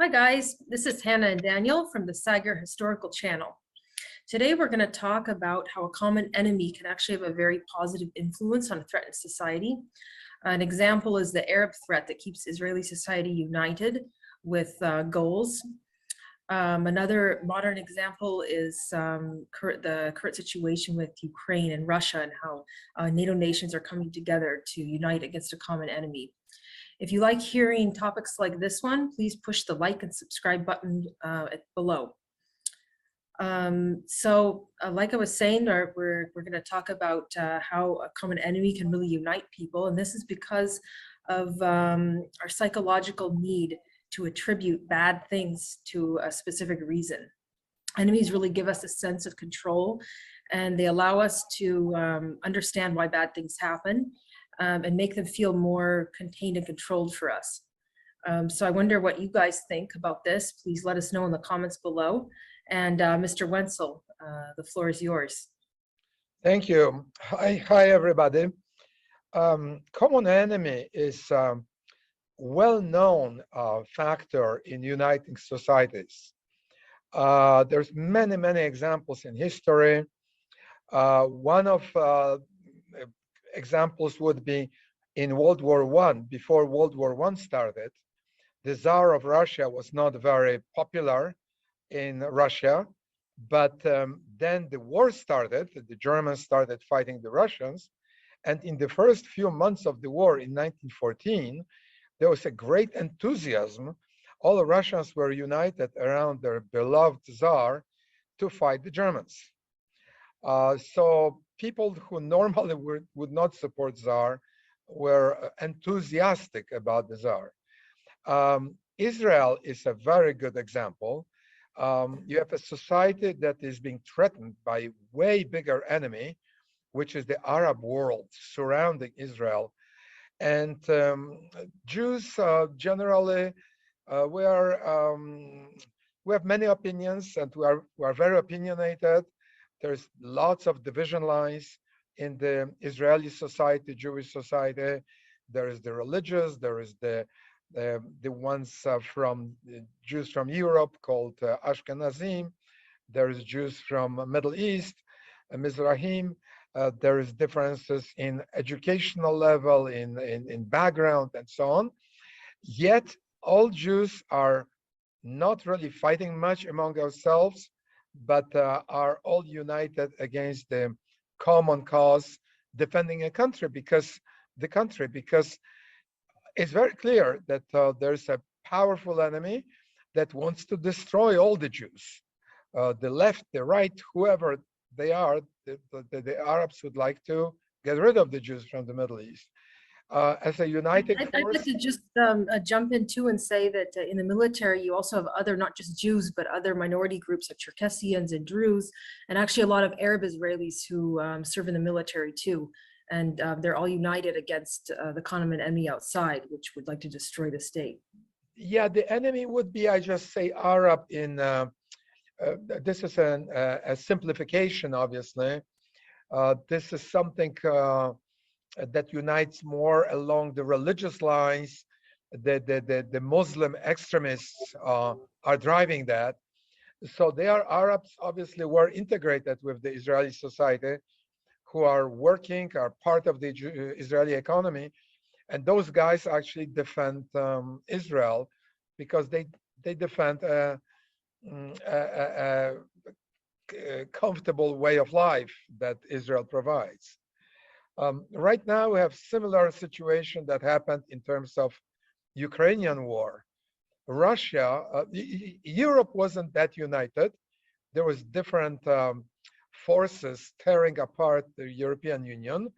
Hi guys, this is Hannah and Daniel from the Sagger Historical Channel. Today we're going to talk about how a common enemy can actually have a very positive influence on a threatened society. An example is the Arab threat that keeps Israeli society united with goals. Another modern example is the current situation with Ukraine and Russia and how NATO nations are coming together to unite against a common enemy. If you like hearing topics like this one, please push the like and subscribe button below. Like I was saying, we're going to talk about how a common enemy can really unite people. And this is because of our psychological need to attribute bad things to a specific reason. Enemies really give us a sense of control, and they allow us to understand why bad things happen. And make them feel more contained and controlled for us. So I wonder what you guys think about this. Please let us know in the comments below. And Mr. Wenzel, the floor is yours. Thank you. Hi everybody. Common enemy is a well-known factor in uniting societies. There's many examples in history. One of examples would be in World War I. Before World War I started, the Tsar of Russia was not very popular in Russia, but then the war started. The Germans started fighting the Russians, and in the first few months of the war in 1914, there was a great enthusiasm. All the Russians were united around their beloved Tsar to fight the Germans. So people who normally would not support Tsar were enthusiastic about the Tsar. Israel is a very good example. You have a society that is being threatened by a way bigger enemy, which is the Arab world surrounding Israel. And Jews generally, we have many opinions, and we are very opinionated. There's lots of division lines in the Israeli society, Jewish society. There is the religious, there is the ones from Jews from Europe called Ashkenazim. There is Jews from Middle East, Mizrahim. There is differences in educational level, in background, and so on. Yet all Jews are not really fighting much among ourselves, but are all united against the common cause, defending a country because it's very clear that there's a powerful enemy that wants to destroy all the Jews. The left, the right, whoever they are, the Arabs would like to get rid of the Jews from the Middle East. As a united force. I'd like to just jump in too and say that in the military, you also have other, not just Jews, but other minority groups like Cherkessians and Druze, and actually a lot of Arab Israelis who serve in the military too. And they're all united against the common enemy outside, which would like to destroy the state. Yeah, the enemy would be, I just say, Arab in, this is a simplification, obviously. This is something that unites more along the religious lines. The Muslim extremists are driving that. So they are Arabs, obviously, were integrated with the Israeli society, who are working, are part of the Israeli economy. And those guys actually defend Israel because they defend a comfortable way of life that Israel provides. Right now, we have similar situation that happened in terms of Ukrainian war. Russia, Europe wasn't that united. There was different forces tearing apart the European Union.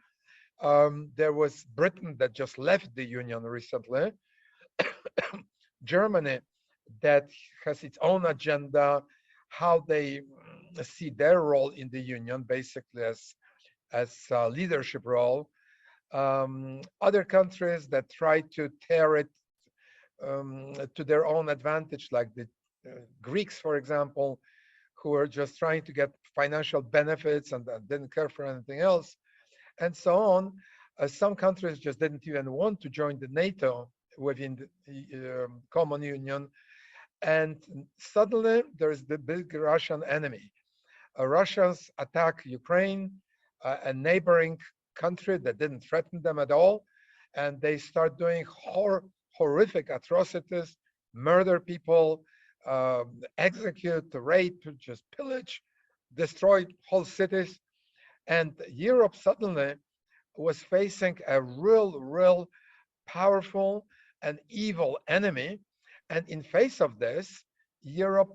There was Britain that just left the Union recently. Germany that has its own agenda, how they see their role in the Union, basically as a leadership role. Other countries that try to tear it to their own advantage, like the Greeks, for example, who are just trying to get financial benefits and didn't care for anything else, and so on. Some countries just didn't even want to join the NATO within the common union. And suddenly there's the big Russian enemy. Russians attack Ukraine, a neighboring country that didn't threaten them at all, and they start doing horrific atrocities, murder people, execute, rape, just pillage, destroy whole cities. And Europe suddenly was facing a real powerful and evil enemy. And in face of this, Europe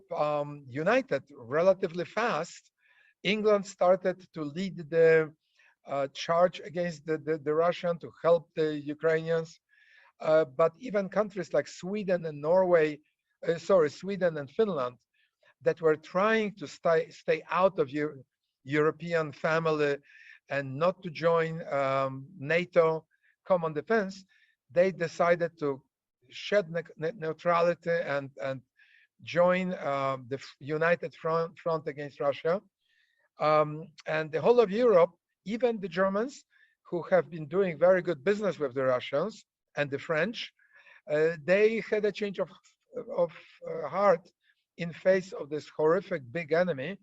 united relatively fast. England started to lead the charge against the Russian to help the Ukrainians. But even countries like Sweden and Norway, Sweden and Finland, that were trying to stay out of European family and not to join NATO common defense, they decided to shed neutrality and join the united front against Russia. And the whole of Europe, even the Germans, who have been doing very good business with the Russians and the French, they had a change of heart in face of this horrific big enemy,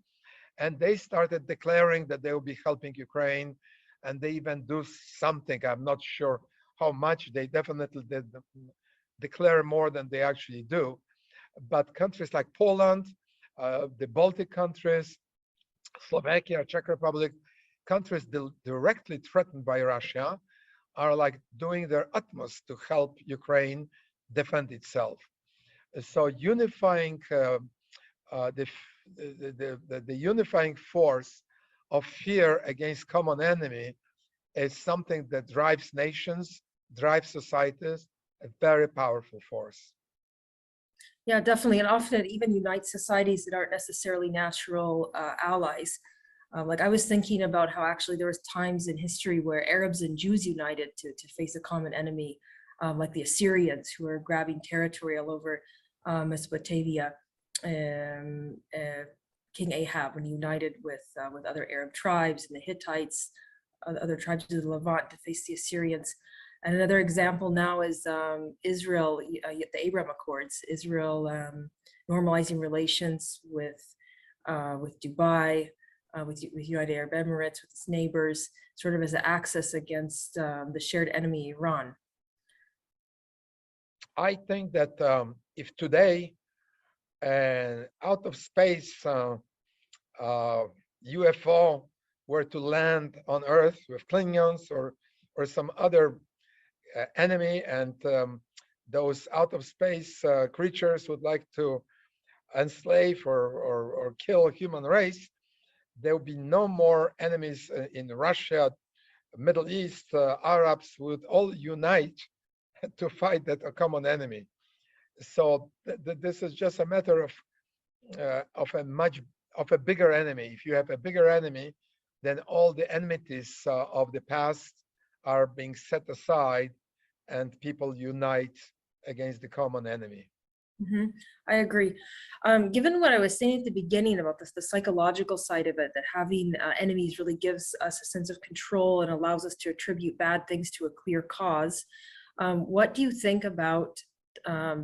and they started declaring that they will be helping Ukraine, and they even do something. I'm not sure how much. They definitely did declare more than they actually do. But countries like Poland, the Baltic countries, Slovakia, Czech Republic, countries directly threatened by Russia, are like doing their utmost to help Ukraine defend itself. So unifying the unifying force of fear against common enemy is something that drives nations, drives societies, a very powerful force. Yeah, definitely. And often it even unites societies that aren't necessarily natural allies. Like I was thinking about how actually there was times in history where Arabs and Jews united to face a common enemy, like the Assyrians, who were grabbing territory all over Mesopotamia. King Ahab, when he united with other Arab tribes and the Hittites, other tribes of the Levant to face the Assyrians. And another example now is Israel, the Abraham Accords, Israel normalizing relations with Dubai, with United Arab Emirates, with its neighbors, sort of as an axis against the shared enemy, Iran. I think that if today an out of space UFO were to land on Earth with Klingons or some other enemy, and those out of space creatures would like to enslave or kill human race, there will be no more enemies in Russia, Middle East. Arabs would all unite to fight that a common enemy. So this is just a matter of a bigger enemy. If you have a bigger enemy, then all the enmities of the past are being set aside, and people unite against the common enemy. I agree. Given what I was saying at the beginning about this, the psychological side of it, that having enemies really gives us a sense of control and allows us to attribute bad things to a clear cause. What do you think about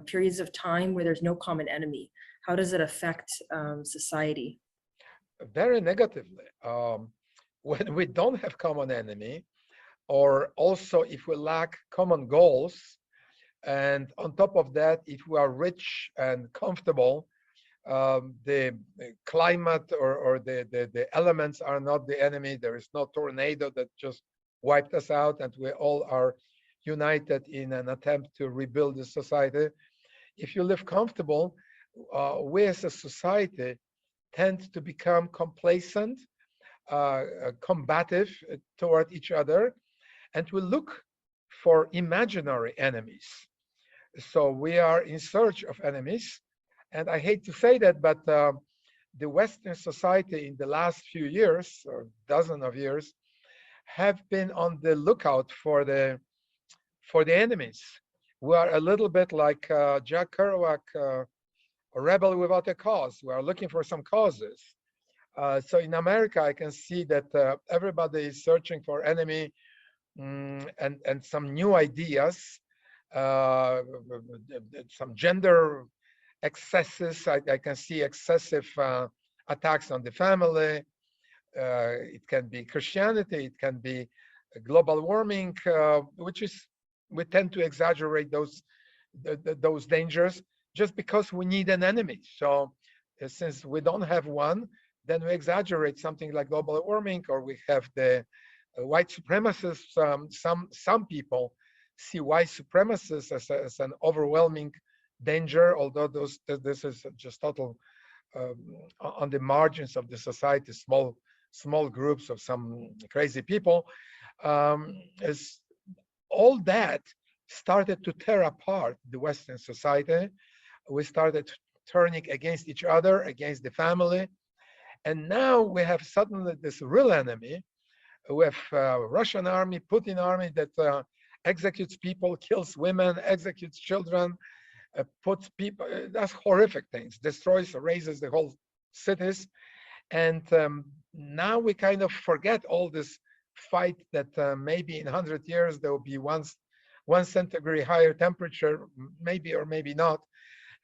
periods of time where there's no common enemy? How does it affect society? Very negatively. When we don't have common enemy, or also if we lack common goals, and on top of that, if we are rich and comfortable, the climate or the elements are not the enemy. There is no tornado that just wiped us out, and we all are united in an attempt to rebuild the society. If you live comfortable, we as a society tend to become complacent, combative toward each other, and we look for imaginary enemies. So we are in search of enemies. And I hate to say that, but the Western society in the last few years, or dozen of years, have been on the lookout for the enemies. We are a little bit like Jack Kerouac, a rebel without a cause. We are looking for some causes. So in America, I can see that everybody is searching for enemy and some new ideas, some gender excesses. I can see excessive attacks on the family. It can be Christianity. It can be global warming, which is, we tend to exaggerate those dangers just because we need an enemy. So since we don't have one, then we exaggerate something like global warming, or we have the white supremacists. Some people see white supremacists as an overwhelming danger, although this is just total on the margins of the society, small groups of some crazy people. As all that started to tear apart the Western society, we started turning against each other, against the family, and now we have suddenly this real enemy. We have Russian army, Putin army that executes people, kills women, executes children, puts people, does horrific things, destroys, razes the whole cities. And now we kind of forget all this fight that maybe in 100 years there will be 1 centigrade higher temperature, maybe or maybe not.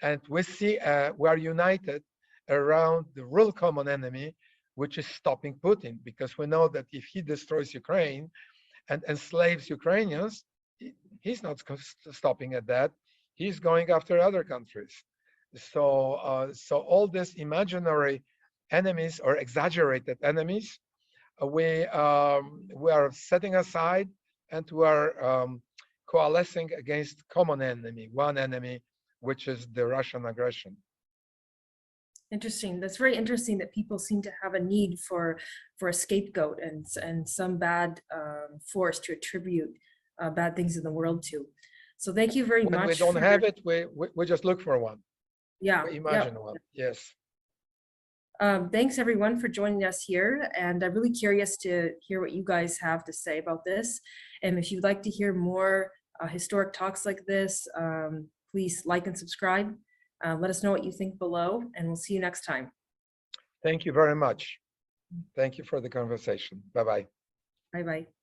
And we see we are united around the real common enemy, which is stopping Putin, because we know that if he destroys Ukraine and enslaves Ukrainians, he's not stopping at that. He's going after other countries. So, so all these imaginary enemies or exaggerated enemies, we are setting aside, and we are coalescing against common enemy, one enemy, which is the Russian aggression. Interesting. That's very interesting that people seem to have a need for a scapegoat and some bad force to attribute bad things in the world to. So thank you very much. When we don't have it, we just look for one. Yeah. We imagine one. Yes. Thanks everyone for joining us here, and I'm really curious to hear what you guys have to say about this. And if you'd like to hear more historic talks like this, please like and subscribe. Let us know what you think below, and we'll see you next time. Thank you very much. Thank you for the conversation. Bye-bye. Bye-bye.